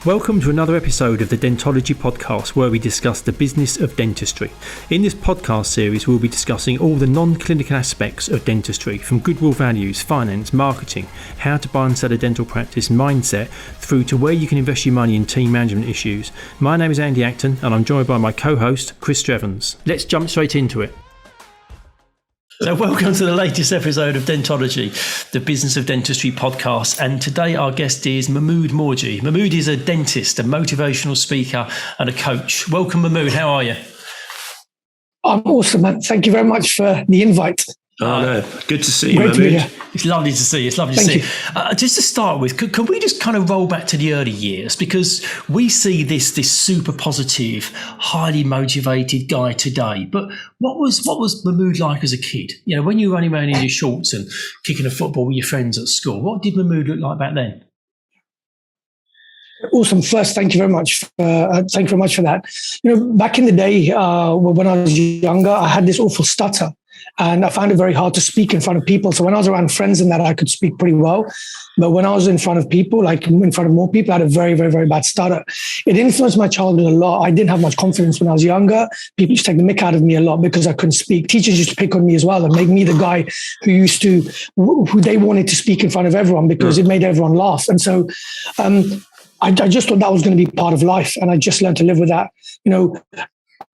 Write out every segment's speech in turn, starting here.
Welcome to another episode of the Dentology podcast, where we discuss the business of dentistry. In this podcast series, we'll be discussing all the non-clinical aspects of dentistry, from goodwill values, finance, marketing, how to buy and sell a dental practice, mindset, through to where you can invest your money in team management issues. My name is Andy Acton, and I'm joined by my co-host, Chris Strevens. Let's jump straight into it. So welcome to the latest episode of Dentology, the Business of Dentistry podcast. And today our guest is Mahmood Mawjee. Mahmood is a dentist, a motivational speaker and a coach. Welcome, Mahmood. How are you? I'm awesome, man. Thank you very much for the invite. Oh, no. Good to see you, Mahmood. It's lovely to see you. It's lovely to see you. Just to start with, can we just kind of roll back to the early years? Because we see this super positive, highly motivated guy today. But what was Mahmood like as a kid? You know, when you were running around in your shorts and kicking a football with your friends at school, what did Mahmood look like back then? Awesome. First, thank you very much. Thank you very much for that. You know, back in the day, when I was younger, I had this awful stutter. And I found it very hard to speak in front of people. So when I was around friends and that, I could speak pretty well. But when I was in front of people, like in front of more people, I had a very, very, very bad stutter. It influenced my childhood a lot. I didn't have much confidence when I was younger. People used to take the mick out of me a lot because I couldn't speak. Teachers used to pick on me as well and make me the guy who they wanted to speak in front of everyone because it made everyone laugh. And so I just thought that was going to be part of life. And I just learned to live with that. You know,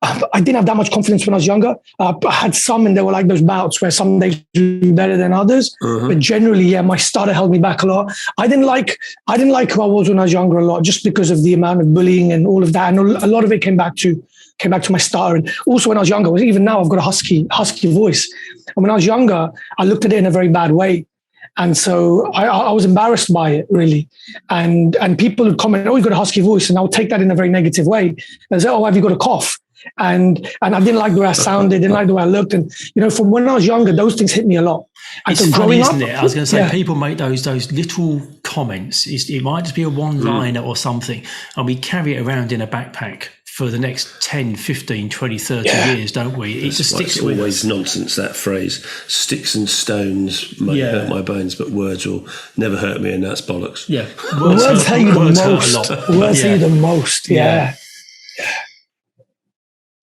I didn't have that much confidence when I was younger. I had some, and there were like those bouts where some days do better than others. But generally, my stutter held me back a lot. I didn't like who I was when I was younger a lot, just because of the amount of bullying and all of that. And a lot of it came back to my stutter. And also when I was younger, even now I've got a husky voice. And when I was younger, I looked at it in a very bad way. And so I was embarrassed by it, really. And people would comment, "Oh, you've got a husky voice." And I would take that in a very negative way. And say, "Oh, have you got a cough?" And I didn't like the way I sounded, didn't like the way I looked. And, you know, from when I was younger, those things hit me a lot. And it's funny, isn't it? I was going to say, people make those little comments. It might just be a one-liner or something. And we carry it around in a backpack for the next 10, 15, 20, 30 years, don't we? It just sticks with us. Always nonsense, that phrase. Sticks and stones might hurt my bones, but words will never hurt me, and that's bollocks. Yeah. Words hurt you the most. Words hurt you the most, yeah.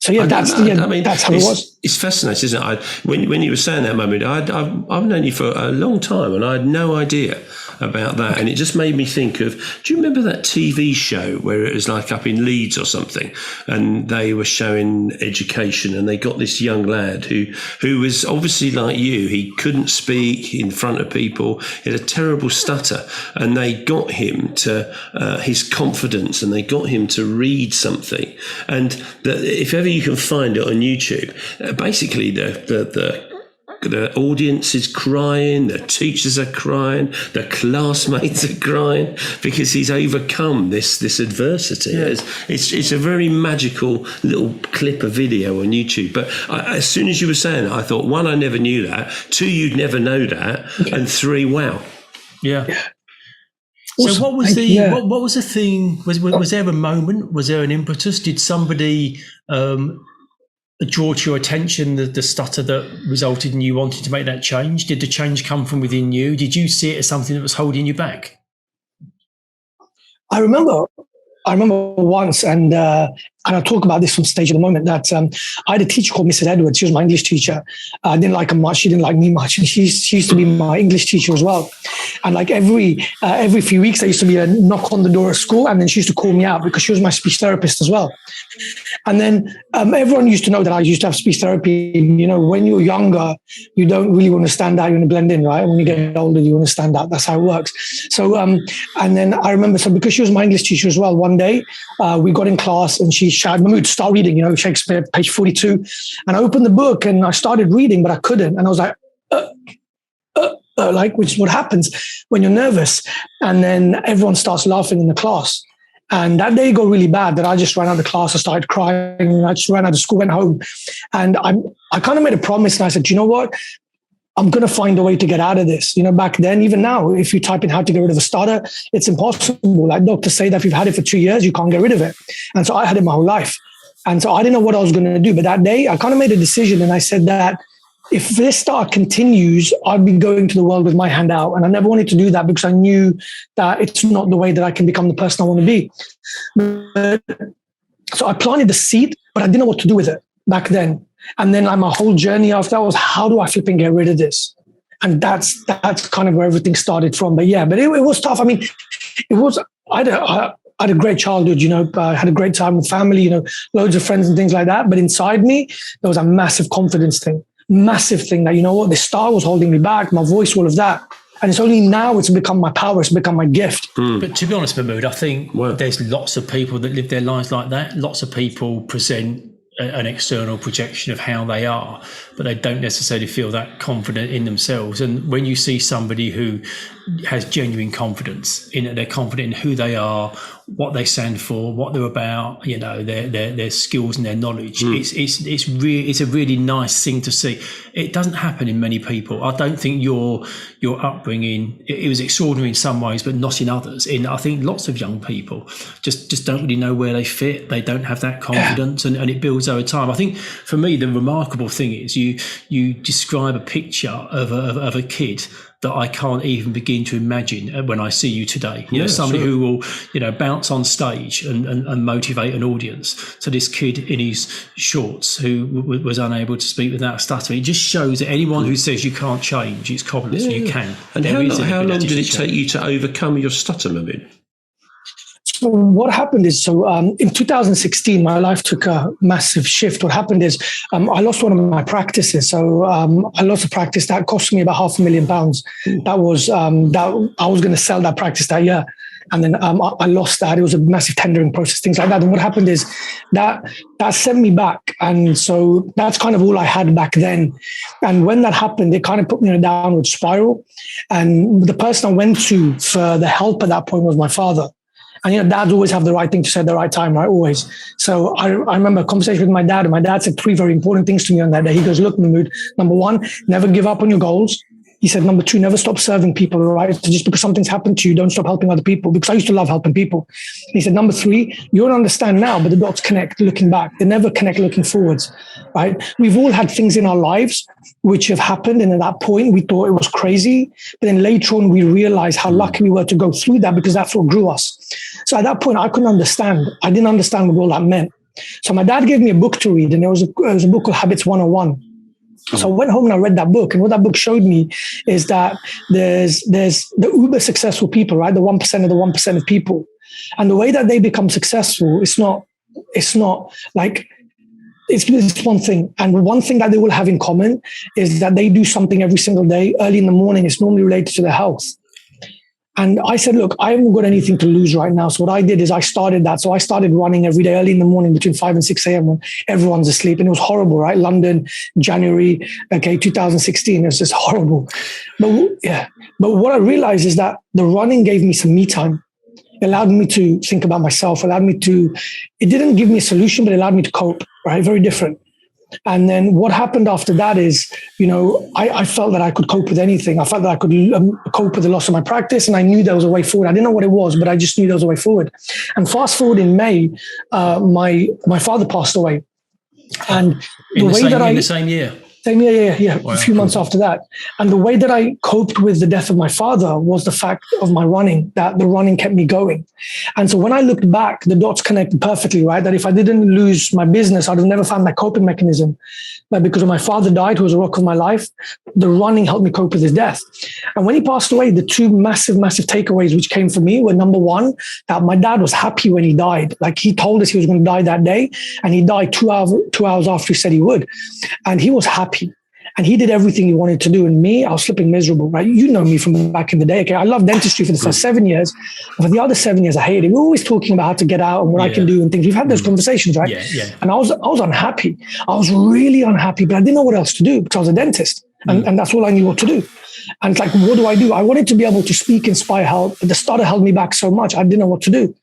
So that's how it was. It's fascinating, isn't it? When you were saying that, Mahmood, I've known you for a long time, and I had no idea about that. And it just made me think of, do you remember that TV show where it was like up in Leeds or something, and they were showing education, and they got this young lad who was obviously like you. He couldn't speak in front of people. He had a terrible stutter, and they got him to his confidence, and they got him to read something. And if ever you can find it on YouTube, basically the audience is crying, the teachers are crying, the classmates are crying because he's overcome this adversity. Yeah. It's a very magical little clip of video on YouTube. But as soon as you were saying it, I thought, one, I never knew that. Two, you'd never know that. Okay. And three, wow. Yeah. So what was the thing? Was there a moment? Was there an impetus? Did somebody draw to your attention the stutter that resulted in you wanting to make that change? Did the change come from within you? Did you see it as something that was holding you back? I remember once, and I talk about this on stage at the moment, that I had a teacher called Mrs. Edwards. She was my English teacher. I didn't like her much. She didn't like me much. And she used to be my English teacher as well. And like every few weeks, there used to be a knock on the door at school, and then she used to call me out because she was my speech therapist as well. And then everyone used to know that I used to have speech therapy. You know, when you're younger, you don't really want to stand out. You want to blend in, right? When you get older, you want to stand out. That's how it works. So, and then I remember, so because she was my English teacher as well, one day we got in class and she shouted, "Mahmood, start reading, you know, Shakespeare, page 42. And I opened the book and I started reading, but I couldn't. And I was like, which is what happens when you're nervous. And then everyone starts laughing in the class. And that day got really bad that I just ran out of class. I started crying. And I just ran out of school, went home. And I kind of made a promise. And I said, you know what? I'm going to find a way to get out of this. You know, back then, even now, if you type in how to get rid of a stutter, it's impossible. Like doctors say that if you've had it for 2 years, you can't get rid of it. And so I had it my whole life. And so I didn't know what I was going to do. But that day, I kind of made a decision. And I said that if this stutter continues, I'd be going to the world with my hand out. And I never wanted to do that because I knew that it's not the way that I can become the person I want to be. So I planted the seed, but I didn't know what to do with it back then. And then like my whole journey after that was, how do I flip and get rid of this? And that's kind of where everything started from. But yeah, but it was tough. I mean, it was, I had a great childhood, I had a great time with family, loads of friends and things like that. But inside me, there was a massive confidence thing, massive thing that, the star was holding me back, my voice, all of that. And it's only now it's become my power, it's become my gift. But to be honest, Mahmood, I think there's lots of people that live their lives like that. Lots of people present an external projection of how they are, but they don't necessarily feel that confident in themselves. And when you see somebody who has genuine confidence in it, they're confident in who they are, what they stand for, what they're about, their skills and their knowledge. It's a really nice thing to see. It doesn't happen in many people. I don't think your upbringing, it was extraordinary in some ways, but not in others. I think lots of young people just don't really know where they fit. They don't have that confidence, and it builds over time. I think for me, the remarkable thing is you describe a picture of a kid that I can't even begin to imagine when I see you today. Somebody who will, bounce on stage and motivate an audience. So this kid in his shorts who was unable to speak without stuttering. It just shows that anyone who says you can't change, it's cognitive, you can. And how long did it take you to overcome your stutter, Mahmood? So what happened is, in 2016, my life took a massive shift. What happened is I lost one of my practices. So I lost a practice that cost me about £500,000. That was that I was going to sell that practice that year. And then I lost that. It was a massive tendering process, things like that. And what happened is that sent me back. And so that's kind of all I had back then. And when that happened, it kind of put me in a downward spiral. And the person I went to for the help at that point was my father. And, dads always have the right thing to say at the right time, right? Always. So I remember a conversation with my dad, and my dad said 3 very important things to me on that day. He goes, look, Mahmood, number 1, never give up on your goals. He said, number 2, never stop serving people, right? So just because something's happened to you, don't stop helping other people, because I used to love helping people. He said, number 3, you don't understand now, but the dots connect looking back. They never connect looking forwards, right? We've all had things in our lives which have happened. And at that point, we thought it was crazy. But then later on, we realized how lucky we were to go through that, because that's what grew us. So at that point, I couldn't understand. I didn't understand what all that meant. So my dad gave me a book to read, and it was a book called Habits 101. So I went home and I read that book, and what that book showed me is that there's the uber successful people, right? The 1% of the 1% of people. And the way that they become successful, it's not like, it's one thing. And one thing that they will have in common is that they do something every single day, early in the morning. It's normally related to their health. And I said, look, I haven't got anything to lose right now. So what I did is I started that. So I started running every day early in the morning between 5 and 6 a.m. when everyone's asleep. And it was horrible, right? London, January, 2016. It was just horrible. But what I realized is that the running gave me some me time. It allowed me to think about myself, it didn't give me a solution, but it allowed me to cope, right? Very different. And then what happened after that is, I felt that I could cope with anything. I felt that I could cope with the loss of my practice, and I knew there was a way forward. I didn't know what it was, but I just knew there was a way forward. And fast forward in May, my father passed away. And in the same year. Yeah. Wow. A few months after that. And the way that I coped with the death of my father was the fact of my running, that the running kept me going. And so when I looked back, the dots connected perfectly, right? That if I didn't lose my business, I'd have never found that coping mechanism. But because when my father died, who was a rock of my life, the running helped me cope with his death. And when he passed away, the 2 massive takeaways which came for me were, number 1, that my dad was happy when he died. Like, he told us he was going to die that day, and he died 2 hours after he said he would. And he was happy. And he did everything he wanted to do. And me, I was flipping miserable, right? You know me from back in the day. Okay, I loved dentistry for the first 7 years. For the other 7 years, I hated it. We're always talking about how to get out and what I can do and things. We've had those conversations, right? Yeah. And I was unhappy. I was really unhappy, but I didn't know what else to do because I was a dentist. And that's all I knew what to do. And it's like, what do? I wanted to be able to speak, inspire, help. But the stutter held me back so much. I didn't know what to do.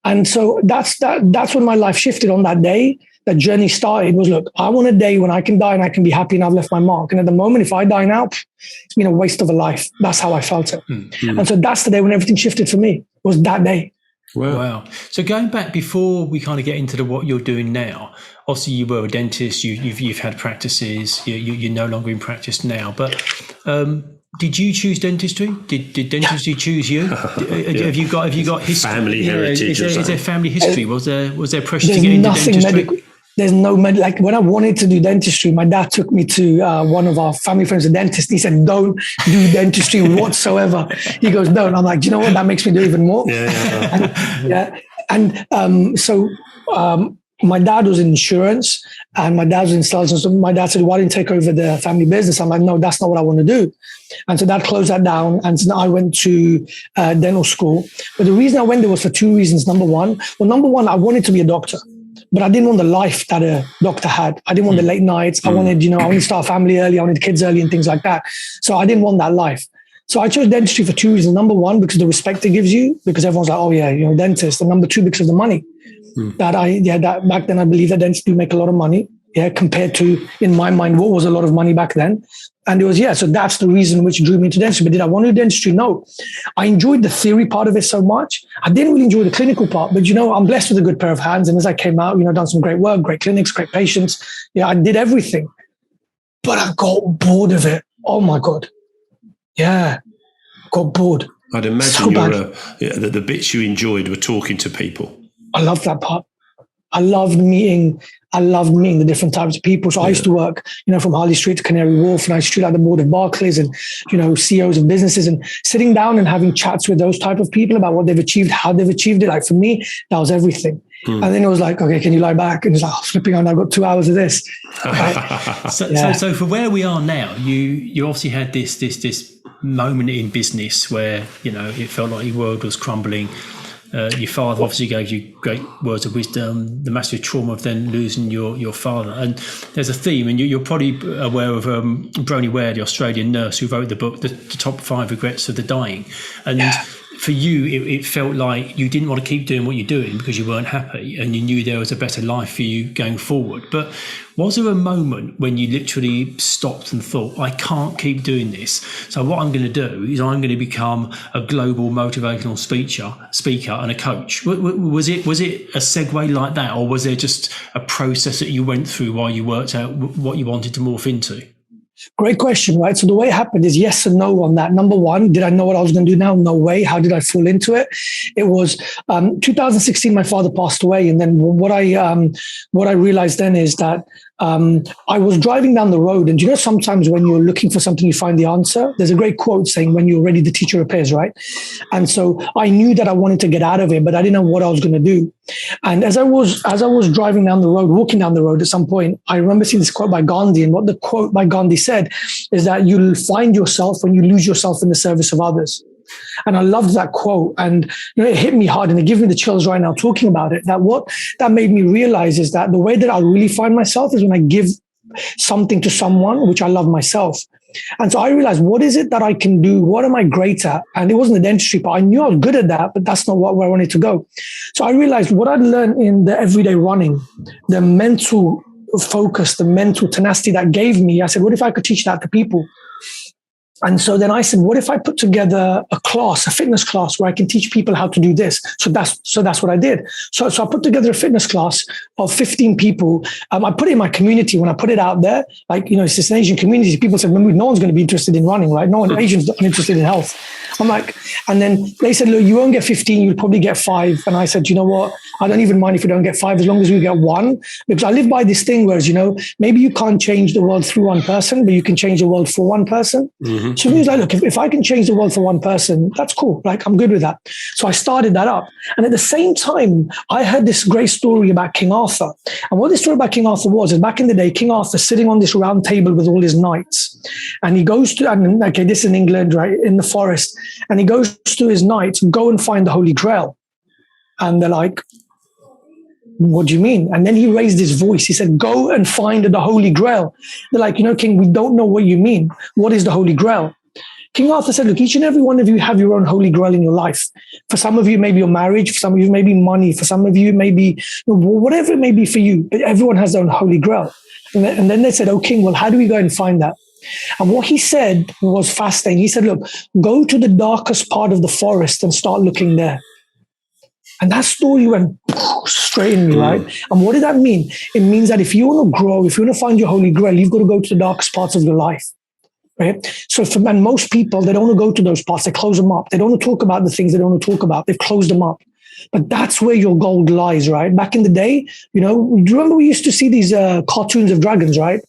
And so that's when my life shifted on that day. That journey started was, look, I want a day when I can die and I can be happy and I've left my mark. And at the moment, if I die now, it's been a waste of a life. That's how I felt it. And so that's the day when everything shifted for me, was that day. Wow. So going back before we kind of get into what you're doing now, obviously you were a dentist, you've had practices, you're no longer in practice now, but did you choose dentistry? Did dentistry choose you? Have you got history? Family heritage? Is there family history? Was there pressure to get into dentistry? Medical. There's no like when I wanted to do dentistry, my dad took me to one of our family friends, a dentist. He said, "Don't do dentistry whatsoever." He goes, "No," and I'm like, "Do you know what? That makes me do even more." So my dad was in insurance, and my dad was in sales. And so my dad said, "Why didn't you take over the family business?" I'm like, "No, that's not what I want to do." And so that closed that down. And so I went to dental school. But the reason I went there was for two reasons. Number one, I wanted to be a doctor. But I didn't want the life that a doctor had. I didn't want the late nights. I wanted to start a family early. I wanted kids early and things like that. So I didn't want that life. So I chose dentistry for two reasons. Number one, because of the respect it gives you, because everyone's like, "Oh yeah, you're a dentist." And number two, because of the money. That back then I believe that dentists do make a lot of money. Compared to, in my mind, what was a lot of money back then. And it was, so that's the reason which drew me into dentistry. But did I want to do dentistry? No. I enjoyed the theory part of it so much. I didn't really enjoy the clinical part, but I'm blessed with a good pair of hands. And as I came out, done some great work, great clinics, great patients. I did everything, but I got bored of it. Oh my God. Yeah. Got bored. I'd imagine the bits you enjoyed were talking to people. I loved that part. I loved meeting the different types of people. So I used to work, from Harley Street to Canary Wharf, and I used to at the board of Barclays and, CEOs of businesses, and sitting down and having chats with those type of people about what they've achieved, how they've achieved it. Like for me, that was everything. And then it was like, "Okay, can you lie back?" And it's like, flipping on, I've got 2 hours of this. So for where we are now, you obviously had this moment in business where, it felt like your world was crumbling. Your father obviously gave you great words of wisdom, the massive trauma of then losing your father. And there's a theme, and you're probably aware of Bronnie Ware, the Australian nurse who wrote the book, the Top 5 Regrets of the Dying. And for you, it felt like you didn't want to keep doing what you're doing because you weren't happy, and you knew there was a better life for you going forward. But was there a moment when you literally stopped and thought, "I can't keep doing this, so what I'm going to do is I'm going to become a global motivational speaker and a coach"? Was it a segue like that, or was there just a process that you went through while you worked out what you wanted to morph into? Great question, right? So the way it happened is yes and no on that. Number one, did I know what I was going to do now? No way. How did I fall into it? It was 2016. My father passed away, and then what I realized then is that I was driving down the road, and sometimes when you're looking for something, you find the answer. There's a great quote saying, "When you're ready, the teacher appears," right? And so I knew that I wanted to get out of it, but I didn't know what I was going to do. And as I was driving down the road, walking down the road, at some point, I remember seeing this quote by Gandhi, and what the quote by Gandhi said is that you'll find yourself when you lose yourself in the service of others. And I loved that quote, and it hit me hard, and it gives me the chills right now talking about it. That what that made me realize is that the way that I really find myself is when I give something to someone which I love myself. And so I realized, what is it that I can do? What am I great at? And it wasn't the dentistry part. I knew I was good at that, but that's not where I wanted to go. So I realized what I'd learned in the everyday running, the mental focus, the mental tenacity that gave me. I said, what if I could teach that to people? And so then I said, what if I put together a class, a fitness class, where I can teach people how to do this? So that's what I did. So I put together a fitness class of 15 people. I put it in my community. When I put it out there, it's this Asian community. People said, "Mahmood, no one's going to be interested in running, right? No one, Asians not interested in health." I'm like, and then they said, "Look, you won't get 15, you'll probably get 5. And I said, "You know what? I don't even mind if you don't get 5, as long as we get 1. Because I live by this thing where, maybe you can't change the world through one person, but you can change the world for one person. Mm-hmm. So he was like, "Look, if I can change the world for one person, that's cool. I'm good with that." So I started that up. And at the same time, I heard this great story about King Arthur. And what this story about King Arthur was, is back in the day, King Arthur sitting on this round table with all his knights. And he goes to, this is in England, right, in the forest. And he goes to his knights, "Go and find the Holy Grail." And they're like, "What do you mean?" And then he raised his voice. He said, "Go and find the Holy Grail." They're like, "King, we don't know what you mean. What is the Holy Grail?" King Arthur said, "Look, each and every one of you have your own holy grail in your life. For some of you, maybe your marriage. For some of you, maybe money. For some of you, maybe whatever it may be for you. But everyone has their own holy grail." And then they said, "Oh, King, well, how do we go and find that?" And what he said was fascinating. He said, "Look, go to the darkest part of the forest and start looking there." And that story went straight in me, right? And what did that mean? It means that if you want to grow, if you want to find your holy grail, you've got to go to the darkest parts of your life, right? So and most people, they don't want to go to those parts. They close them up. They don't want to talk about the things they don't want to talk about. They've closed them up. But that's where your gold lies, right? Back in the day, do you remember we used to see these cartoons of dragons, right?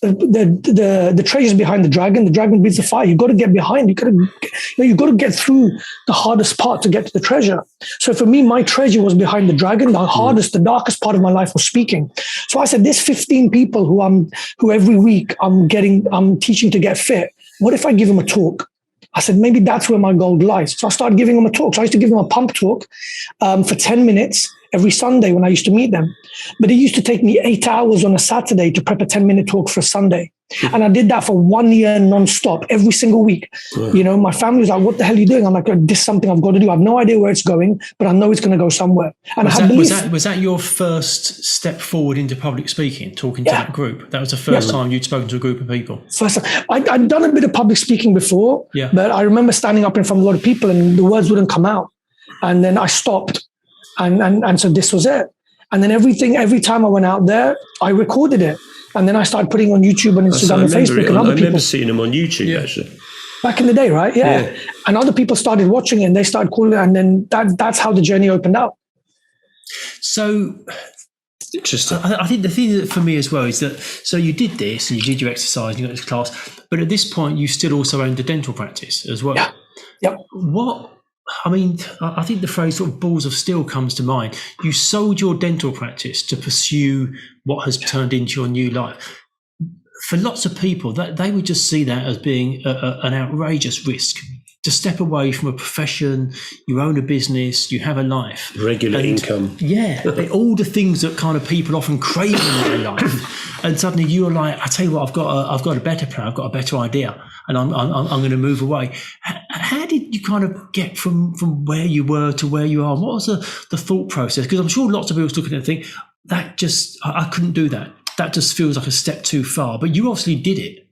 The treasure's behind the dragon beats the fire. You've got to get behind. You've got to get through the hardest part to get to the treasure. So for me, my treasure was behind the dragon. The darkest part of my life was speaking. So I said, there's 15 people who every week I'm teaching to get fit. What if I give them a talk? I said, maybe that's where my gold lies. So I started giving them a talk. So I used to give them a pump talk for 10 minutes every Sunday when I used to meet them. But it used to take me 8 hours on a Saturday to prep a 10-minute talk for a Sunday. And I did that for 1 year nonstop, every single week. Yeah. My family was like, what the hell are you doing? I'm like, this is something I've got to do. I have no idea where it's going, but I know it's going to go somewhere. And was that your first step forward into public speaking, talking to that group? That was the first time you'd spoken to a group of people? First time. I'd done a bit of public speaking before, but I remember standing up in front of a lot of people and the words wouldn't come out. And then I stopped. And so this was it. And then every time I went out there, I recorded it. And then I started putting on YouTube and Instagram and Facebook and other people. I remember seeing them on YouTube, actually. Back in the day, right? Yeah. And other people started watching it and they started calling it. And then that's how the journey opened up. So interesting. I think the thing that for me as well is that, so you did this and you did your exercise and you got this class, but at this point you still also owned a dental practice as well. Yeah. Yep. I think the phrase sort of balls of steel comes to mind. You sold your dental practice to pursue what has turned into your new life. For lots of people, that they would just see that as being an outrageous risk. To step away from a profession, you own a business, you have a life. Regular income. Yeah, all the things that kind of people often crave in their life. And suddenly you're like, I tell you what, I've got a better plan, I've got a better idea, and I'm going to move away. How did you kind of get from where you were to where you are? What was the thought process? Because I'm sure lots of people looking at it and think, that just, I couldn't do that. That just feels like a step too far. But you obviously did it.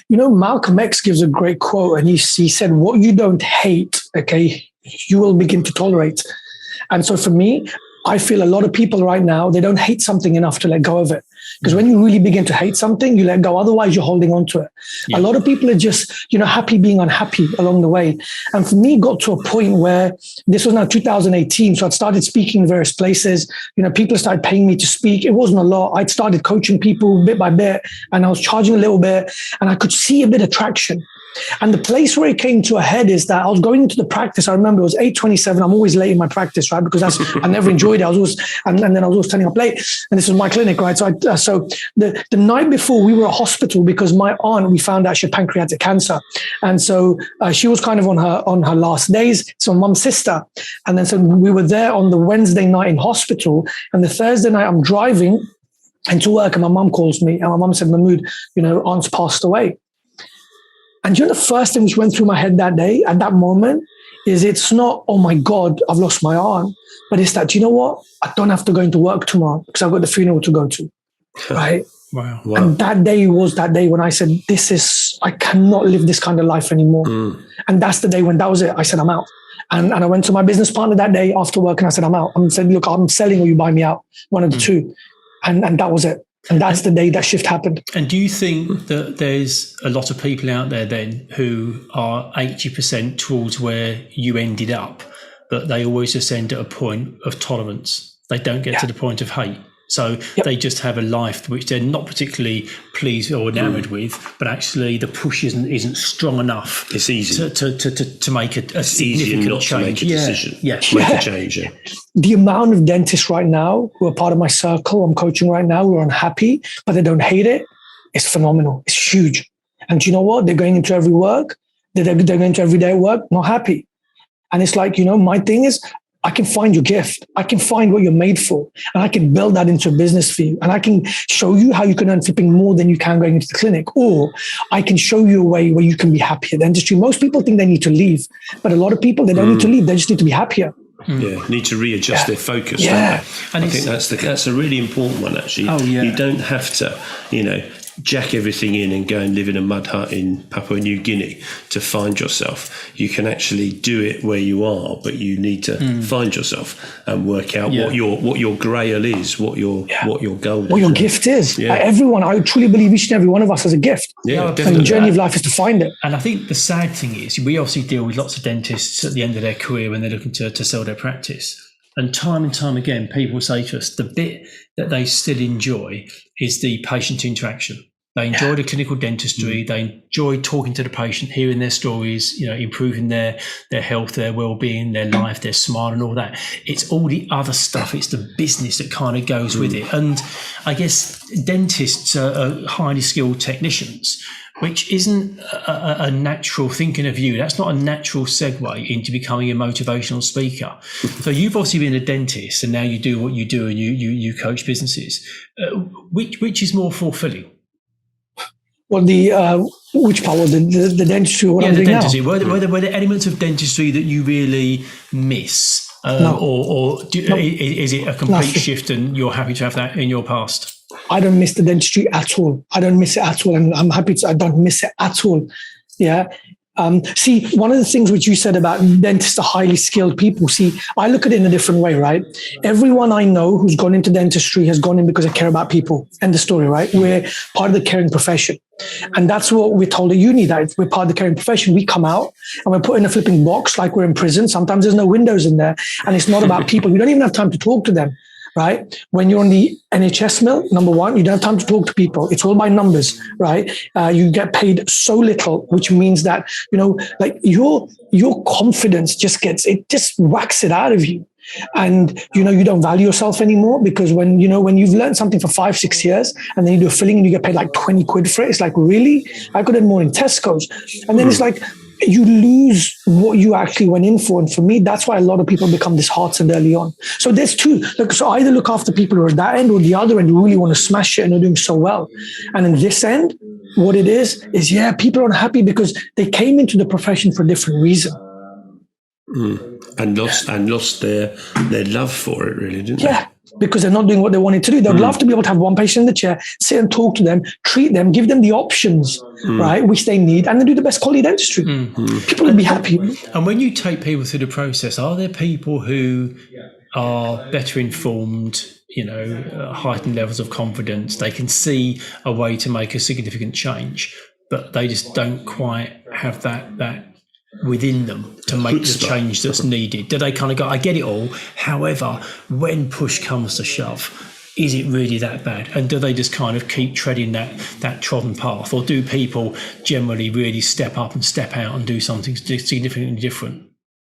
Malcolm X gives a great quote, and he said, what you don't hate, okay, you will begin to tolerate. And so for me, I feel a lot of people right now, they don't hate something enough to let go of it. Because when you really begin to hate something, you let go. Otherwise, you're holding on to it. Yeah. A lot of people are just, happy being unhappy along the way. And for me, it got to a point where this was now 2018. So I'd started speaking in various places. People started paying me to speak. It wasn't a lot. I'd started coaching people bit by bit, and I was charging a little bit, and I could see a bit of traction. And the place where it came to a head is that I was going into the practice. I remember it was 8:27. I'm always late in my practice, right? Because I never enjoyed it. I was always, and then I was always turning up late. And this was my clinic, right? So the night before, we were at hospital because my aunt, we found out she had pancreatic cancer, and so she was kind of on her last days. So mum's sister, and then so we were there on the Wednesday night in hospital, and the Thursday night I'm driving into work, and my mum calls me, and my mum said, "Mahmood, aunt's passed away." And the first thing which went through my head that day, at that moment, is it's not, oh my God, I've lost my aunt. But it's that, what? I don't have to go into work tomorrow because I've got the funeral to go to. Right? Wow. And that day was that day when I said, I cannot live this kind of life anymore. And that's the day when that was it. I said, I'm out. And I went to my business partner that day after work and I said, I'm out. I said, look, I'm selling or you buy me out. One of the two. And that was it. And that's the day that shift happened. And do you think that there's a lot of people out there then who are 80% towards where you ended up, but they always just end at a point of tolerance? They don't get to the point of hate. So they just have a life which they're not particularly pleased or enamored with, but actually the push isn't strong enough. It's easy to make a significant change. To make a decision. Make a change. Yeah. The amount of dentists right now who are part of my circle, I'm coaching right now, who are unhappy, but they don't hate it, it's phenomenal. It's huge. And do you know what? They're going into every work. They're going into every day at work, not happy. And it's like, my thing is, I can find your gift. I can find what you're made for. And I can build that into a business for you. And I can show you how you can earn flipping more than you can going into the clinic. Or I can show you a way where you can be happy at the dentistry. Most people think they need to leave. But a lot of people, they don't need to leave. They just need to be happier. Yeah, need to readjust their focus. Yeah. And I think that's a really important one, actually. Oh, yeah. You don't have to, jack everything in and go and live in a mud hut in Papua New Guinea to find yourself. You can actually do it where you are, but you need to find yourself and work out what your grail is, what your goal is. What your gift is. Yeah. Everyone, I truly believe each and every one of us has a gift. Yeah, and definitely. the journey of life is to find it. And I think the sad thing is, we obviously deal with lots of dentists at the end of their career when they're looking to sell their practice. And time again, people say to us, the bit that they still enjoy is the patient interaction. They enjoy the clinical dentistry. They enjoy talking to the patient, hearing their stories, improving their health, their well-being, their life, their smile and all that. It's all the other stuff. It's the business that kind of goes with it. And I guess dentists are highly skilled technicians, which isn't a natural thinking of you. That's not a natural segue into becoming a motivational speaker. So you've obviously been a dentist and now you do what you do and you coach businesses. Which is more fulfilling? Well, which part? Well, the dentistry or what I'm the doing dentistry. now? Were there elements of dentistry that you really miss? No. Is it a complete shift and you're happy to have that in your past? I don't miss the dentistry at all. I don't miss it at all. And I'm happy I don't miss it at all. Yeah. See, one of the things which you said about dentists are highly skilled people. See, I look at it in a different way, right? Everyone I know who's gone into dentistry has gone in because they care about people. End the story, right? We're part of the caring profession. And that's what we're told at uni, that if we're part of the caring profession, we come out and we're put in a flipping box like we're in prison. Sometimes there's no windows in there. And it's not about people. You don't even have time to talk to them. Right? When you're on the NHS mill, number one, you don't have time to talk to people. It's all by numbers, right? You get paid so little, which means that, like your confidence just whacks it out of you. And, you don't value yourself anymore because when you've learned something for 5-6 years and then you do a filling and you get paid like 20 quid for it, it's like, really? I could have more in Tesco's. And then it's like, you lose what you actually went in for. And for me, that's why a lot of people become disheartened early on. So there's two. So either look after people who are at that end or the other end, you really want to smash it and they're doing so well. And in this end, what it is, people are unhappy because they came into the profession for a different reason. And lost their love for it, really, didn't they? Yeah, because they're not doing what they wanted to do. They'd love to be able to have one patient in the chair, sit and talk to them, treat them, give them the options, right, which they need, and then do the best quality dentistry. People would be happy. And when you take people through the process, are there people who are better informed, heightened levels of confidence? They can see a way to make a significant change, but they just don't quite have that within them to make the change that's needed? Do they kind of go, I get it all, however, when push comes to shove, is it really that bad? And do they just kind of keep treading that trodden path? Or do people generally really step up and step out and do something significantly different?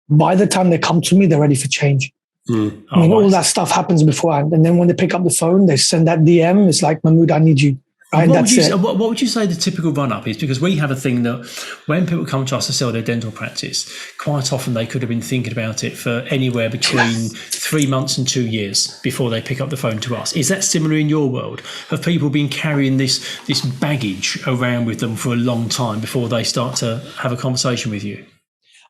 By the time they come to me, they're ready for change. All that stuff happens beforehand. And then when they pick up the phone, they send that DM. It's like, Mahmood, I need you. Right, what would you say the typical run-up is? Because we have a thing that when people come to us to sell their dental practice, quite often they could have been thinking about it for anywhere between 3 months and 2 years before they pick up the phone to us. Is that similar in your world? Have people been carrying this baggage around with them for a long time before they start to have a conversation with you?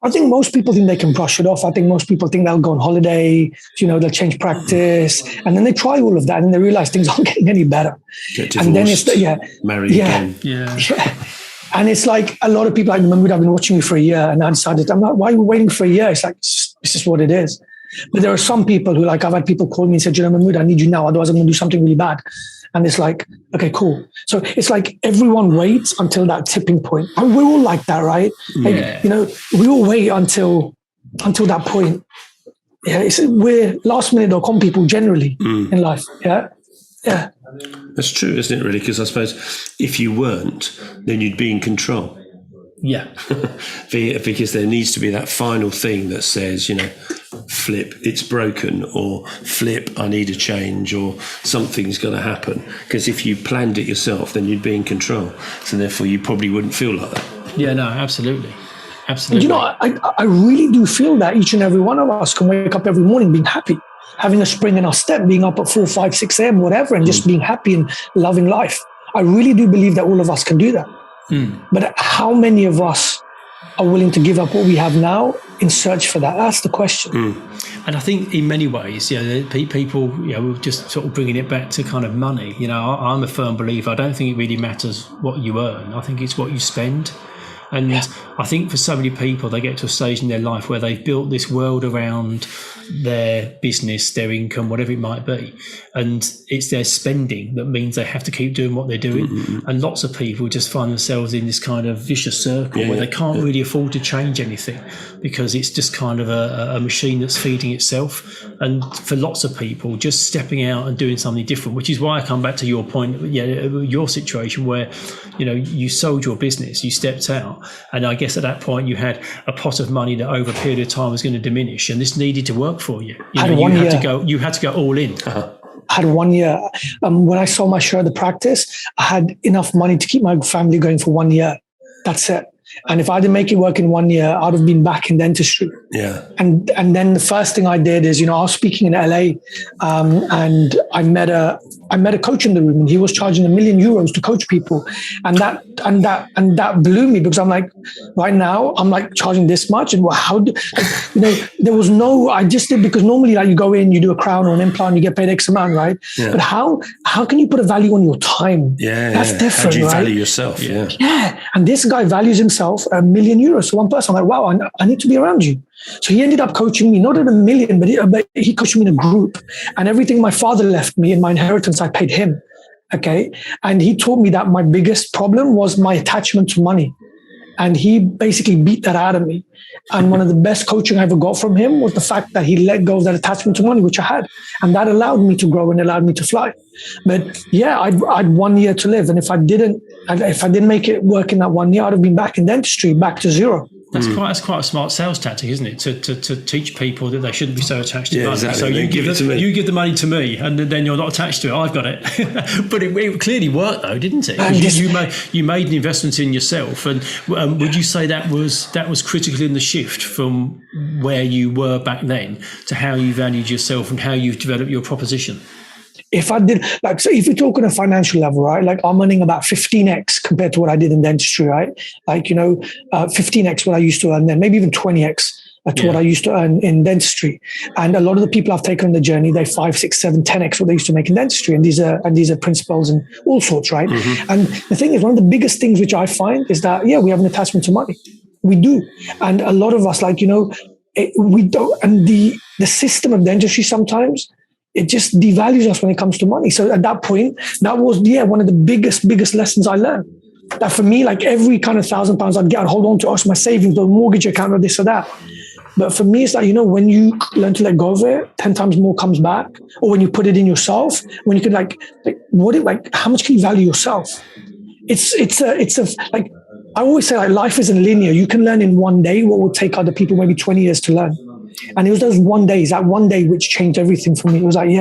I think most people think they can brush it off. I think most people think they'll go on holiday, they'll change practice. And then they try all of that and they realize things aren't getting any better. Get divorced, and then it's marry again. Yeah. And it's like a lot of people like, Mahmood, I've been watching you for a year. And I decided, I'm like, why are you waiting for a year? It's like, it's just what it is. But there are some people who, like, I've had people call me and say, Mahmood, I need you now. Otherwise I'm going to do something really bad. And it's like, okay, cool. So it's like everyone waits until that tipping point. And we're all like that, right? Like, we all wait until that point. Yeah, we're last-minute.com people generally in life. Yeah, yeah. That's true, isn't it, really? Because I suppose if you weren't, then you'd be in control. Yeah. Because there needs to be that final thing that says, flip, it's broken, or flip, I need a change, or something's got to happen. Because if you planned it yourself, then you'd be in control. So therefore, you probably wouldn't feel like that. Yeah, no, absolutely. Absolutely. I really do feel that each and every one of us can wake up every morning being happy, having a spring in our step, being up at 4, 5, 6 a.m., whatever, and just being happy and loving life. I really do believe that all of us can do that. But how many of us are willing to give up what we have now in search for that? That's the question. And I think in many ways, people, just sort of bringing it back to kind of money. I'm a firm believer. I don't think it really matters what you earn. I think it's what you spend. And I think for so many people, they get to a stage in their life where they've built this world around their business, their income, whatever it might be. And it's their spending that means they have to keep doing what they're doing. Mm-hmm. And lots of people just find themselves in this kind of vicious circle where they can't really afford to change anything because it's just kind of a machine that's feeding itself. And for lots of people, just stepping out and doing something different, which is why I come back to your point, your situation where, you sold your business, you stepped out. And I guess at that point you had a pot of money that over a period of time was going to diminish, and this needed to work for you. You had to go all in. I had 1 year. When I sold my share of the practice, I had enough money to keep my family going for 1 year. That's it. And if I didn't make it work in 1 year, I'd have been back in dentistry. Yeah. And then the first thing I did is, I was speaking in LA, and I met a coach in the room, and he was charging €1 million to coach people, and that blew me, because I'm like, right now I'm like charging this much, and there was no. I just did because normally you go in, you do a crown or an implant, you get paid X amount, right? Yeah. But how can you put a value on your time? Yeah, that's different. How do you right? value yourself? Yeah. Yeah, and this guy values himself €1 million to one person. I'm like, wow, I need to be around you. So he ended up coaching me, not at $1 million, but he coached me in a group. And everything my father left me in my inheritance, I paid him. Okay. And he taught me that my biggest problem was my attachment to money. And he basically beat that out of me. And one of the best coaching I ever got from him was the fact that he let go of that attachment to money, which I had. And that allowed me to grow and allowed me to fly. But yeah, I'd 1 year to live. And if I didn't make it work in that 1 year, I'd have been back in dentistry, back to zero. That's quite a smart sales tactic, isn't it? To teach people that they shouldn't be so attached to money. Exactly. So you give the money to me, and then you're not attached to it. I've got it. But it clearly worked, though, didn't it? You made an investment in yourself, and would you say that was critical in the shift from where you were back then to how you valued yourself and how you've developed your proposition? If I did, if we talk on a financial level, right, like I'm earning about 15x compared to what I did in dentistry, right? 15x what I used to earn then, maybe even 20x to what I used to earn in dentistry. And a lot of the people I've taken on the journey, they 5, 6, 7, 10x what they used to make in dentistry. And these are principles and all sorts, right? Mm-hmm. And the thing is, one of the biggest things which I find is that, we have an attachment to money. We do. And a lot of us, we don't, and the system of dentistry sometimes, it just devalues us when it comes to money. So at that point, that was, one of the biggest lessons I learned. That for me, like every kind of £1,000 I'd get, I'd hold on to my savings, the mortgage account, or this or that. But for me, it's like, when you learn to let go of it, 10 times more comes back. Or when you put it in yourself, when you can how much can you value yourself? I always say, life isn't linear. You can learn in one day what would take other people maybe 20 years to learn. And it was that one day which changed everything for me. It was like,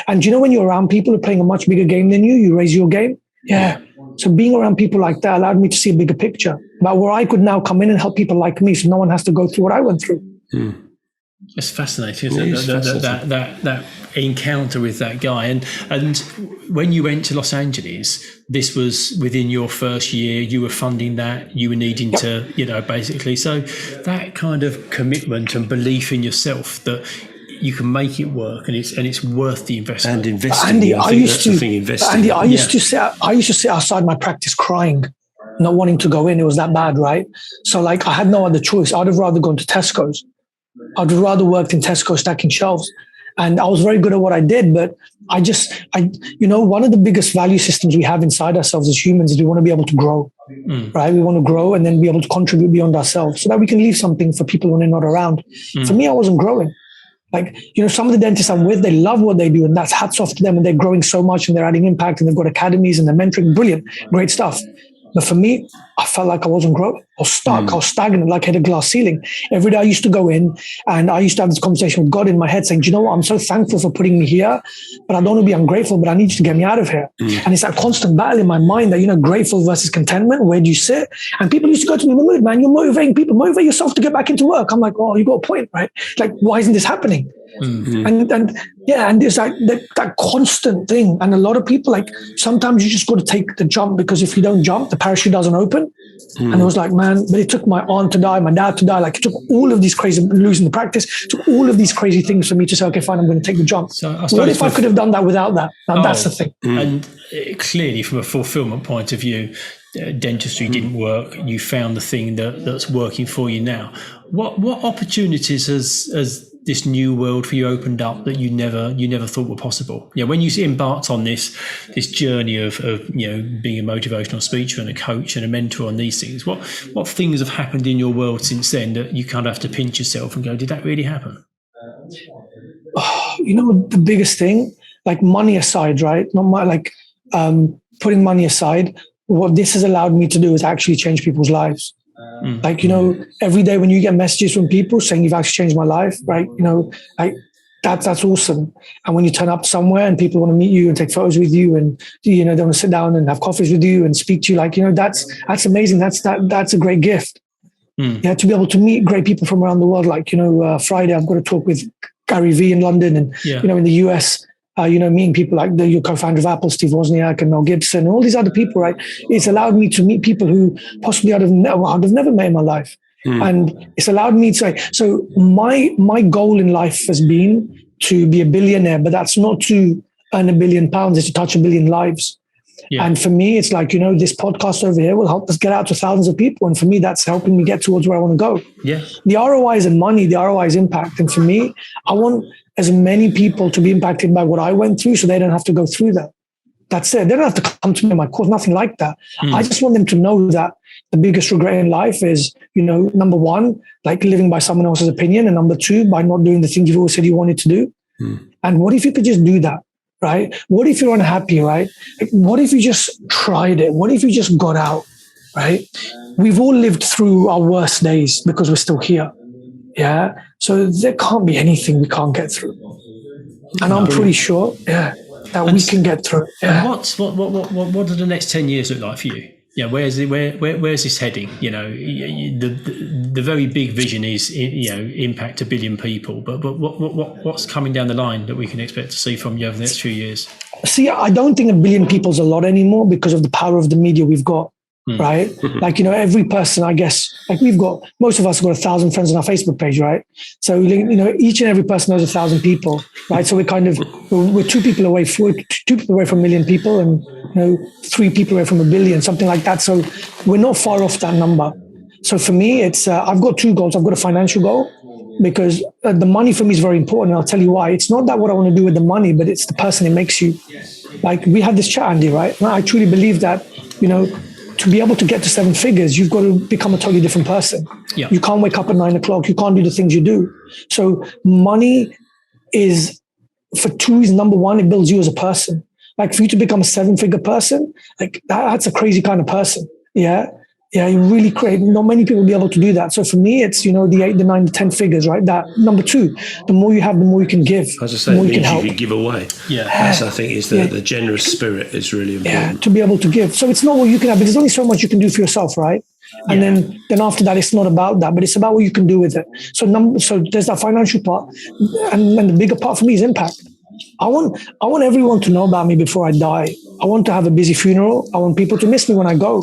And when you're around people who are playing a much bigger game than you raise your game. Yeah. So being around people like that allowed me to see a bigger picture about where I could now come in and help people like me, so no one has to go through what I went through. It's fascinating, isn't it? That encounter with that guy. And when you went to Los Angeles, this was within your first year, you were funding that, you were needing to, basically. So that kind of commitment and belief in yourself that you can make it work and it's worth the investment. And investing. Andy, I used to sit outside my practice crying, not wanting to go in. It was that bad, right? So I had no other choice. I'd have rather gone to Tesco's. I'd rather worked in Tesco stacking shelves. And I was very good at what I did, but one of the biggest value systems we have inside ourselves as humans is we want to be able to grow, right? We want to grow and then be able to contribute beyond ourselves so that we can leave something for people when they're not around. For me, I wasn't growing. Some of the dentists I'm with, they love what they do, and that's hats off to them, and they're growing so much and they're adding impact and they've got academies and they're mentoring. Brilliant, great stuff. But for me, I felt like I wasn't growing. I was stuck. I was stagnant, like I had a glass ceiling. Every day I used to go in and I used to have this conversation with God in my head saying, do you know what? I'm so thankful for putting me here, but I don't want to be ungrateful, but I need you to get me out of here. And it's that constant battle in my mind that, grateful versus contentment. Where do you sit? And people used to go to me, Mahmood, man, you're motivating people. Motivate yourself to get back into work. I'm like, oh, you got a point, right? Why isn't this happening? And there's like that constant thing. And a lot of people, like, sometimes you just got to take the jump, because if you don't jump, the parachute doesn't open. And it was like, man, but it took my aunt to die, my dad to die. Like, it took all of these crazy, losing the practice, it took all of these crazy things for me to say, okay, fine, I'm going to take the jump. So what if I could have done that without that? Now, that's the thing. And clearly, from a fulfillment point of view, dentistry didn't work. You found the thing that's working for you now. What opportunities has this new world for you opened up that you never thought were possible? When you embarked on this journey of being a motivational speaker and a coach and a mentor on these things, what things have happened in your world since then that you kind of have to pinch yourself and go, did that really happen? The biggest thing, like money aside, right? Putting money aside, what this has allowed me to do is actually change people's lives. Every day when you get messages from people saying you've actually changed my life, right? That's awesome. And when you turn up somewhere and people want to meet you and take photos with you, and they want to sit down and have coffees with you and speak to you, that's amazing. That's a great gift. To be able to meet great people from around the world. Friday I've got to talk with Gary V in London, and in the US. Meeting people like your co-founder of Apple, Steve Wozniak, and Mel Gibson, and all these other people, right? It's allowed me to meet people who possibly I'd have never met in my life. And it's allowed me to, so my goal in life has been to be a billionaire, but that's not to earn £1 billion, it's to touch 1 billion lives. And for me, it's like, this podcast over here will help us get out to thousands of people. And for me, that's helping me get towards where I want to go. The ROI isn't money, the ROI is impact. And for me, I want as many people to be impacted by what I went through so they don't have to go through that. That's it. They don't have to come to me in my course, nothing like that. I just want them to know that the biggest regret in life is, number one, like living by someone else's opinion, and number two, by not doing the things you've always said you wanted to do. And what if you could just do that, right? What if you're unhappy, right? What if you just tried it? What if you just got out, right? We've all lived through our worst days because we're still here. So there can't be anything we can't get through. And I'm pretty sure, that we can get through. And what do the next 10 years look like for you? Where's this heading? The very big vision is, impact 1 billion people. But what's coming down the line that we can expect to see from you over the next few years? See, I don't think 1 billion people is a lot anymore because of the power of the media we've got. Right? Every person, I guess, most of us have got 1,000 friends on our Facebook page, right? So, each and every person knows 1,000 people, right? So we're 2 people away from 1 million people, and, 3 people away from 1 billion, something like that. So we're not far off that number. So for me, it's, I've got 2 goals. I've got a financial goal, because the money for me is very important. And I'll tell you why. It's not that what I want to do with the money, but it's the person it makes you. We had this chat, Andy, right? And I truly believe that, to be able to get to 7 figures, you've got to become a totally different person. You can't wake up at 9 o'clock. You can't do the things you do. So money is, for 2 reasons. Number one, it builds you as a person. For you to become a 7-figure person, that's a crazy kind of person. You really create. Not many people will be able to do that. So for me, it's, the 8, the 9, the 10 figures, right? That number 2, the more you have, the more you can give. As I say, it means you can give away. That's, I think, is the generous spirit is really important. To be able to give. So it's not what you can have, because there's only so much you can do for yourself, right? And then after that, it's not about that, but it's about what you can do with it. So there's that financial part, and the bigger part for me is impact. I want everyone to know about me before I die. I want to have a busy funeral. I want people to miss me when I go.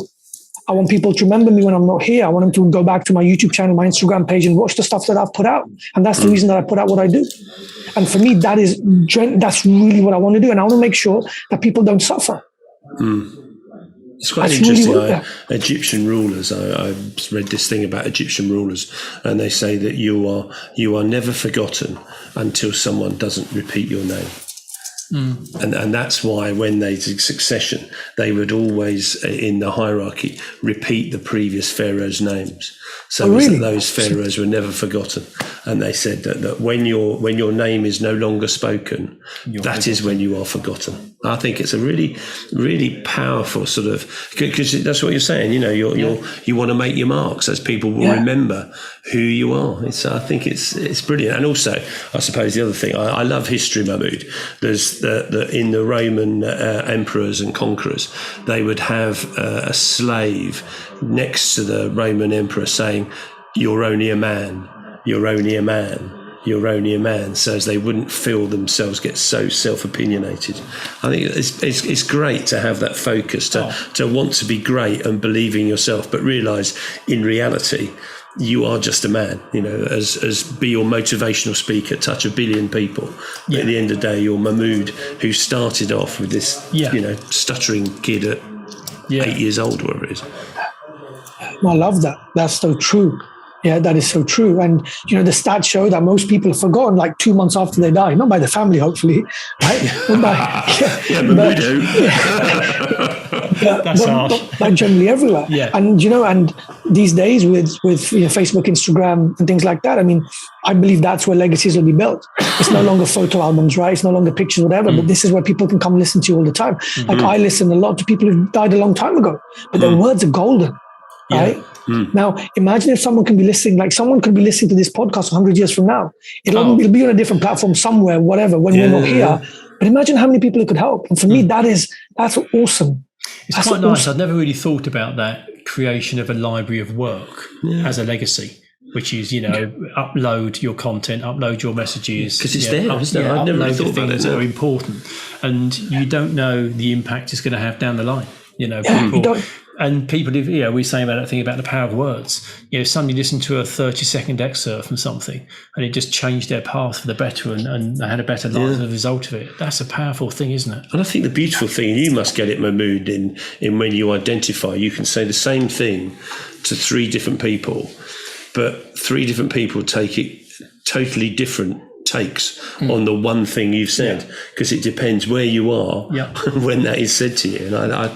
I want people to remember me when I'm not here. I want them to go back to my YouTube channel, my Instagram page, and watch the stuff that I've put out. And that's the reason that I put out what I do. And for me, that's really what I want to do. And I want to make sure that people don't suffer. It's quite interesting. Egyptian rulers. I read this thing about Egyptian rulers, and they say that you are never forgotten until someone doesn't repeat your name. And that's why when they did succession, they would always, in the hierarchy, repeat the previous pharaoh's names. So those pharaohs were never forgotten. And they said that when your name is no longer spoken, that is when you are forgotten. I think it's a really, really powerful sort of, because that's what you're saying. You want to make your mark so people will remember who you are. I think it's brilliant. And also, I suppose the other thing, I love history, Mahmood. There's in the Roman emperors and conquerors, they would have a slave next to the Roman emperor saying, "You're only a man. You're only a man." you're only a man, so as they wouldn't feel themselves get so self-opinionated. I think it's great to have that focus, to want to be great and believe in yourself, but realise in reality you are just a man, as be your motivational speaker, touch a billion people. But at the end of the day, you're Mahmood, who started off with this, stuttering kid at 8 years old, whatever it is. I love that. That's so true. Yeah, that is so true. And, the stats show that most people have forgotten like 2 months after they die, not by the family, hopefully, right? That's harsh. But generally everywhere. Yeah. And, and these days with Facebook, Instagram and things like that, I mean, I believe that's where legacies will be built. It's no longer photo albums, right? It's no longer pictures, whatever, but this is where people can come listen to you all the time. Mm-hmm. Like I listen a lot to people who died a long time ago, but their words are golden, right? Yeah. Now, imagine if someone could be listening to this podcast 100 years from now. It'll be on a different platform somewhere, whatever, when we're not here. But imagine how many people it could help. And for me, that's awesome. It's quite nice. I'd never really thought about that creation of a library of work as a legacy, which is, upload your content, upload your messages. Because it's there, isn't it? I've never really thought about it. That are important. And you don't know the impact it's going to have down the line. People, we were saying about that thing about the power of words. Somebody listened to a 30-second excerpt from something and it just changed their path for the better and they had a better life as a result of it. That's a powerful thing, isn't it? And I think the beautiful thing, you must get it, Mahmood, in when you identify, you can say the same thing to 3 different people, but 3 different people take it totally different takes on the one thing you've said, because it depends where you are when that is said to you. And I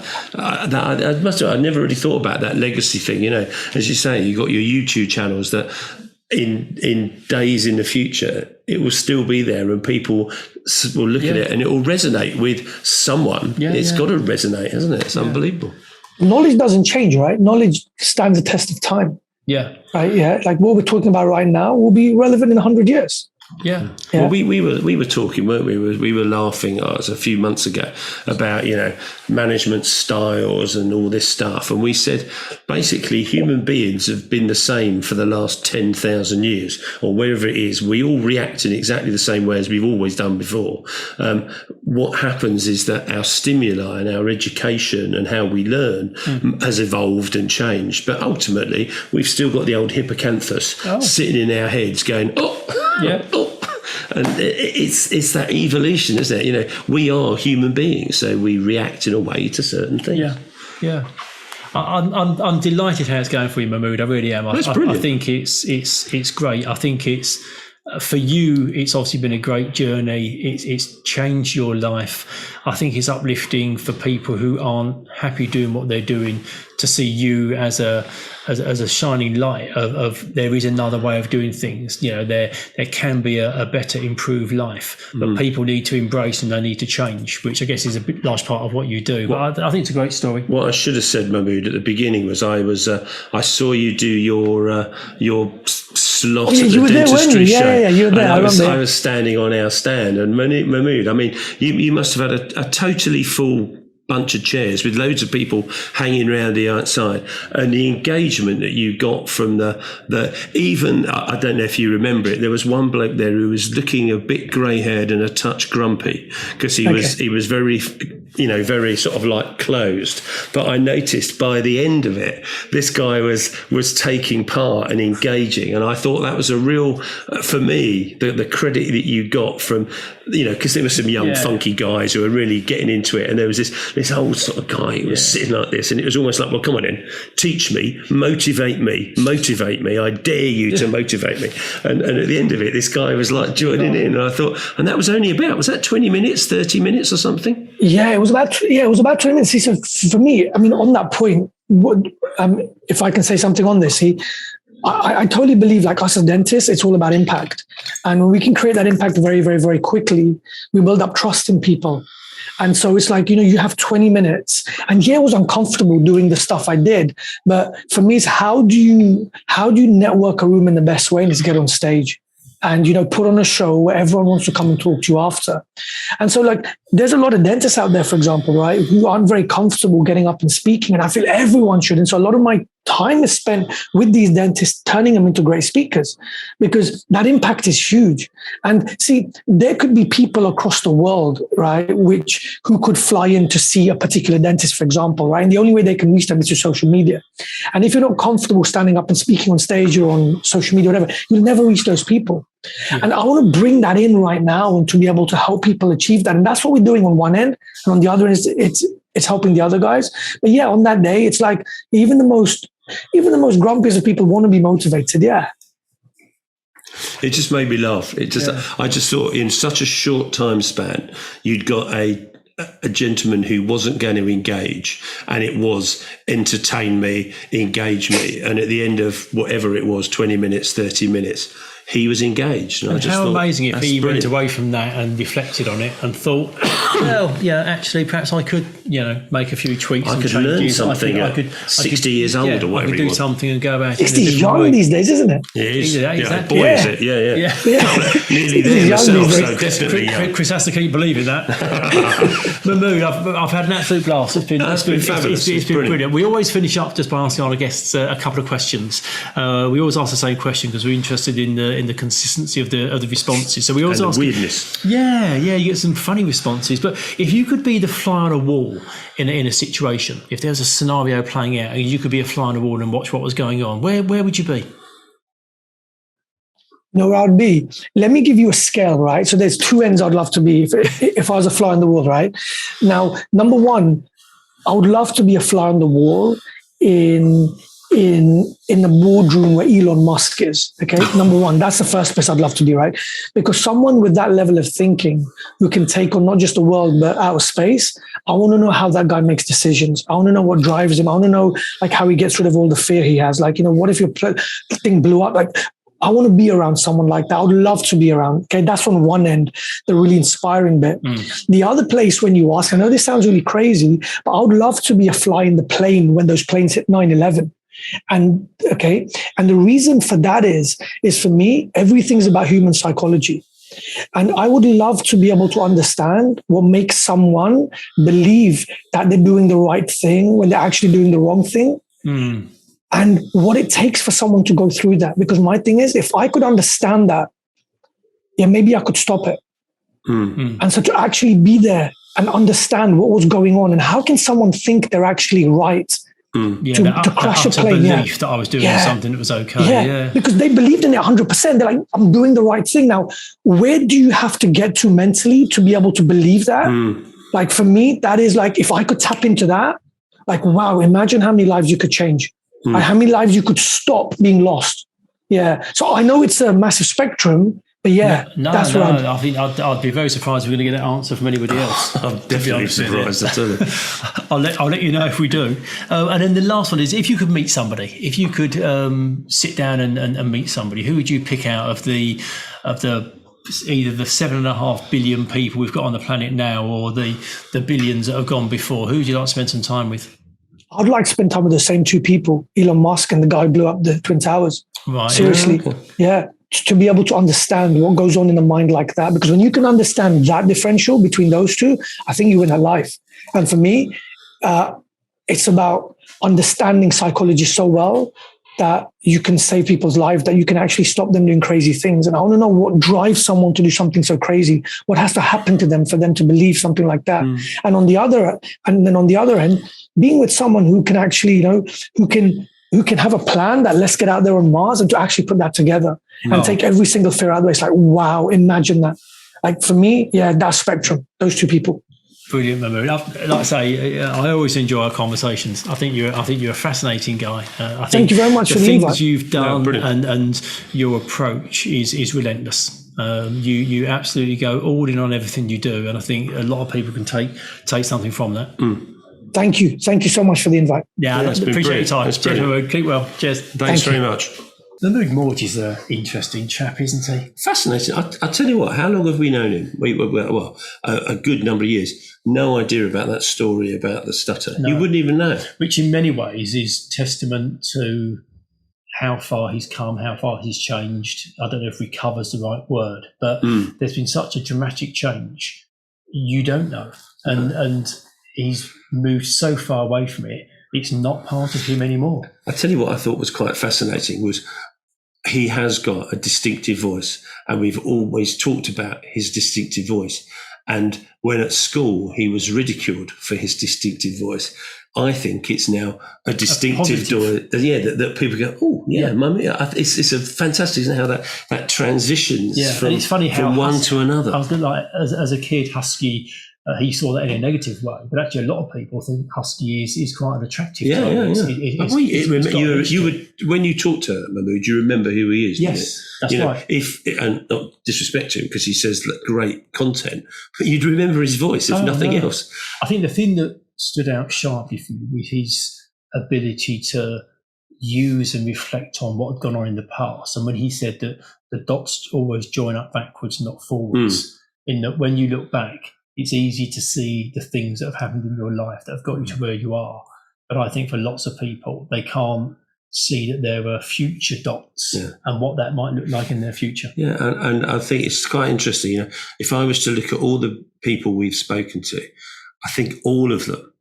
must have, I never really thought about that legacy thing. As you say, you got your YouTube channels that in days in the future it will still be there, and people will look at it and it will resonate with someone. It's got to resonate, hasn't it? It's unbelievable. Knowledge doesn't change, right? Knowledge stands the test of time. Yeah. Right. Yeah. Like what we're talking about right now will be relevant in 100 years. Yeah. Well, we were talking, weren't we? We were laughing. It was a few months ago about management styles and all this stuff, and we said basically human beings have been the same for the last 10,000 years, or wherever it is. We all react in exactly the same way as we've always done before. What happens is that our stimuli and our education and how we learn has evolved and changed, but ultimately we've still got the old hippocampus sitting in our heads going, and it's that evolution, isn't it? We are human beings, so we react in a way to certain things. Yeah. I'm delighted how it's going for you, Mahmood. I really am. That's brilliant. I think it's great. I think it's for you. It's obviously been a great journey. It's changed your life. I think it's uplifting for people who aren't happy doing what they're doing to see you as a shining light of there is another way of doing things. There can be a better, improved life, but people need to embrace and they need to change, which I guess is a large part of what you do. But I think it's a great story. What I should have said, Mahmood, at the beginning was I saw you do your slot at the dentistry show. Yeah, you were there. I was standing on our stand, and Mahmood, I mean, you must have had a totally full bunch of chairs with loads of people hanging around the outside, and the engagement that you got from the even, I don't know if you remember it, there was one bloke there who was looking a bit grey-haired and a touch grumpy because he was very very sort of like closed, but I noticed by the end of it this guy was taking part and engaging, and I thought that was a real, for me, the credit that you got from, because there were some young funky guys who were really getting into it, and there was this old sort of guy who was sitting like this, and it was almost like, well, come on in, teach me, motivate me, I dare you to motivate me. And at the end of it, this guy was like joining in, and I thought, and that was only was that 20 minutes, 30 minutes or something? Yeah, it was about 20 minutes. So for me, I mean, on that point, if I can say something on this, I totally believe, like us as dentists, it's all about impact. And when we can create that impact very, very, very quickly, we build up trust in people. And so it's like, you have 20 minutes. And it was uncomfortable doing the stuff I did. But for me, it's how do you network a room in the best way? And it's get on stage and, put on a show where everyone wants to come and talk to you after. And so, like, there's a lot of dentists out there, for example, right, who aren't very comfortable getting up and speaking. And I feel everyone should. And so a lot of my time is spent with these dentists, turning them into great speakers, because that impact is huge. And see, there could be people across the world, right, who could fly in to see a particular dentist, for example, right? And the only way they can reach them is through social media. And if you're not comfortable standing up and speaking on stage or on social media, whatever, you'll never reach those people. Yeah. And I want to bring that in right now and to be able to help people achieve that. And that's what we're doing on one end. And on the other end, it's helping the other guys. But yeah, on that day, it's like even the most grumpiest of people want to be motivated. Yeah. It just made me laugh. I just thought in such a short time span, you'd got a gentleman who wasn't going to engage, and it was entertain me, engage me. And at the end of whatever it was, 20 minutes, 30 minutes, he was engaged. And how amazing if he went away from that and reflected on it and thought, well, yeah, actually, perhaps I could, make a few tweaks and changes. I could learn something at 60 years old or whatever. I could do something and go about it. 60 is young these days, isn't it? It is. Yeah, exactly. Boy, is it? Yeah. Nearly there myself, so definitely. Chris has to keep believing that. Mahmood, I've had an absolute blast. It's been fabulous. It's been brilliant. We always finish up just by asking our guests a couple of questions. We always ask the same question because we're interested in the consistency of the responses. So we always ask weirdness. Yeah, you get some funny responses. But if you could be the fly on a wall in a situation, if there was a scenario playing out, and you could be a fly on a wall and watch what was going on, where would you be? No, I'd be. Let me give you a scale, right? So there's two ends I'd love to be if I was a fly on the wall, right? Now, number one, I would love to be a fly on the wall in the boardroom where Elon Musk is. Okay, number one, that's the first place I'd love to be, right? Because someone with that level of thinking who can take on not just the world but outer space, I want to know how that guy makes decisions. I want to know what drives him. I want to know how he gets rid of all the fear he has. What if your thing blew up? I want to be around someone like that. I would love to be around. Okay, that's on one end, the really inspiring bit. The other place, when you ask, I know this sounds really crazy, but I would love to be a fly in the plane when those planes hit 9/11. And the reason for that is for me, everything's about human psychology. And I would love to be able to understand what makes someone believe that they're doing the right thing when they're actually doing the wrong thing. And what it takes for someone to go through that. Because my thing is, if I could understand that, maybe I could stop it. And so to actually be there and understand what was going on and how can someone think they're actually right to crash a plane. Belief that I was doing something that was okay. Because they believed in it 100%. They're like, I'm doing the right thing. Now, where do you have to get to mentally to be able to believe that? For me, that is if I could tap into that, wow, imagine how many lives you could change. How many lives you could stop being lost. So I know it's a massive spectrum, but that's right. I think I'd be very surprised if we're going to get that answer from anybody else. I'm definitely surprised. I'll let you know if we do. And then the last one is, if you could meet somebody, if you could sit down and meet somebody, who would you pick out of the either the 7.5 billion people we've got on the planet now, or the billions that have gone before? Who would you like to spend some time with? I'd like to spend time with the same two people, Elon Musk and the guy who blew up the Twin Towers. Right. Seriously. To be able to understand what goes on in the mind like that. Because when you can understand that differential between those two, I think you win at life. And for me, it's about understanding psychology so well that you can save people's lives, that you can actually stop them doing crazy things. And I want to know what drives someone to do something so crazy. What has to happen to them for them to believe something like that? And on the other end, being with someone who can actually, who can have a plan that let's get out there on Mars and to actually put that together and take every single fear out of the way. It's wow, imagine that. For me, that spectrum, those two people. Brilliant, Mahmood. Like I say, I always enjoy our conversations. I think you're a fascinating guy. Thank you very much for the invite. Things you've done and your approach is relentless. You absolutely go all in on everything you do, and I think a lot of people can take something from that. Thank you so much for the invite. Appreciate your time. Cheers, Mahmood. Keep well. Cheers. Thanks very much. Mahmood Mawjee's an interesting chap, isn't he? Fascinating. I tell you what, how long have we known him? Well, a good number of years. No idea about that story about the stutter. No. You wouldn't even know. Which in many ways is testament to how far he's come, how far he's changed. I don't know if recover's the right word, but there's been such a dramatic change. You don't know. And he's moved so far away from it it's not part of him anymore. I tell you what I thought was quite fascinating was he has got a distinctive voice, and we've always talked about his distinctive voice. And when at school he was ridiculed for his distinctive voice, I think it's now a distinctive that people go, oh yeah, mummy. It's a fantastic, isn't it, how that transitions from, it's funny how from one to another. I was like, as a kid, husky. He saw that in a negative way, but actually, a lot of people think husky is quite an attractive. When you talk to Mahmood, you remember who he is. Yes, that's right. And not disrespect to him because he says great content, but you'd remember his voice if nothing else. I think the thing that stood out sharply for me was his ability to use and reflect on what had gone on in the past, and when he said that the dots always join up backwards, not forwards. In that, when you look back, it's easy to see the things that have happened in your life that have got you to where you are. But I think for lots of people, they can't see that there are future dots and what that might look like in their future. Yeah, and I think it's quite interesting. If I was to look at all the people we've spoken to, I think all of them,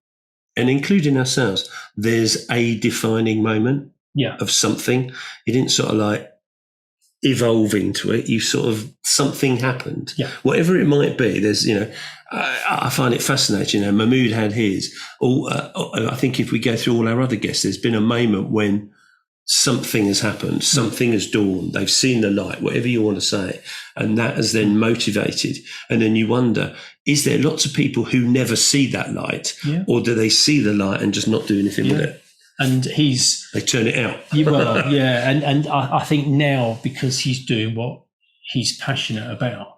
and including ourselves, there's a defining moment of something. You didn't sort of like evolve into it. You sort of, something happened. Yeah. Whatever it might be, there's, I find it fascinating. Mahmood had his. I think if we go through all our other guests, there's been a moment when something has happened, something has dawned, they've seen the light, whatever you want to say, and that has then motivated. And then you wonder, is there lots of people who never see that light, or do they see the light and just not do anything with it? And they turn it out. And I think now, because he's doing what he's passionate about,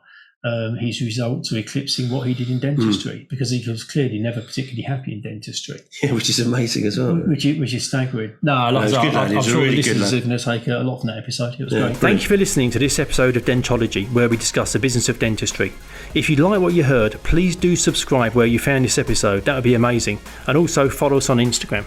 his results are eclipsing what he did in dentistry, because he was clearly never particularly happy in dentistry. Yeah, which is amazing as well. Which is staggering. I'm sure the listeners are going to take a lot from that episode. It was great. Thank you for listening to this episode of Dentology, where we discuss the business of dentistry. If you like what you heard, please do subscribe where you found this episode. That would be amazing. And also follow us on Instagram.